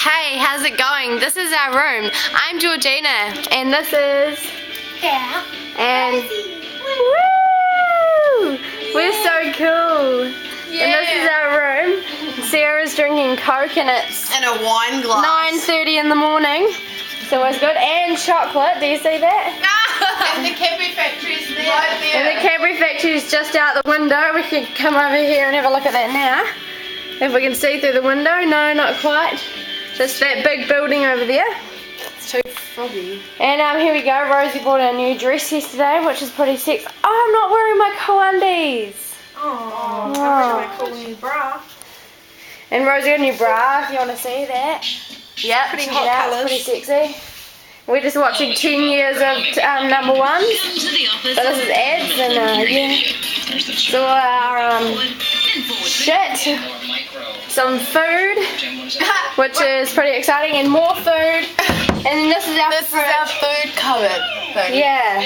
Hey, how's it going? This is our room. I'm Georgina, and this is... Yeah. And... Woo! We're so cool. Yeah. And this is our room. Sarah's drinking Coke and it's And a wine glass. 9:30 in the morning. So it's good. And chocolate, do you see that? And the Cadbury Factory's there. Right there. And the Cadbury Factory's just out the window. We can come over here and have a look at that now. If we can see through the window. No, not quite. Just that big building over there. It's too foggy. And here we go. Rosie bought a new dress yesterday, which is pretty sexy. Oh, I'm not wearing my co-undies. Oh, Oh. I cool new bra. And Rosie got a new bra, if you want to see that. Yeah, Pretty hot colours. pretty sexy. We're just watching 10 years of number ones. So this is ads and yeah. So our shit. Some food, which is pretty exciting, and more food. And then this is our This is our food cupboard thing. yeah.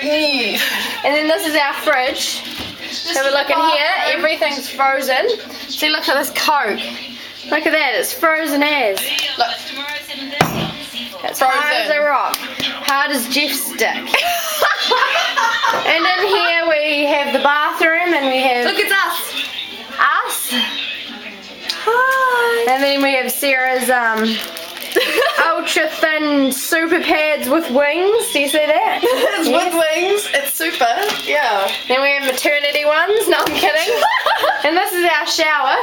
Yeah. And then this is our fridge. So we look in here, everything's frozen. See, look at this Coke. Look at that, it's frozen as. Look. It's hard as a rock. Hard as Jeff's stick. And in here we have the bathroom and we have Look, it's us. us. Hi. And then we have Sarah's ultra thin super pads with wings. Do you see that? It's with wings. It's super. Yeah. Then we have maternity ones. No, I'm kidding. And this is our shower.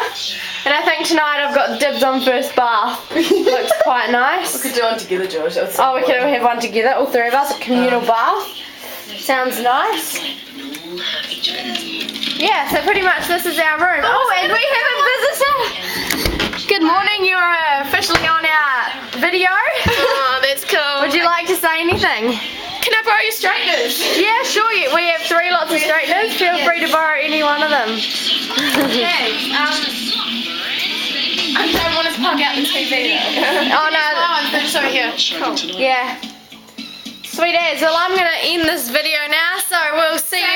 And I think tonight I've got dibs on first bath. Looks quite nice. We could do one together, George. Oh, we could have one together, all three of us, a communal bath. Sounds nice. Yeah, so pretty much this is our room. Oh, and we have a visitor. Good morning, you're officially on our video. Oh, that's cool. Would you like to say anything? Can I borrow your straighteners? Yeah, sure. We have three lots of straighteners. Feel free to borrow any one of them. Okay. I don't want to plug out the TV though. Oh no. Oh, it's over here. Cool. Yeah. Sweet as. Well, I'm going to end this video now, so we'll see you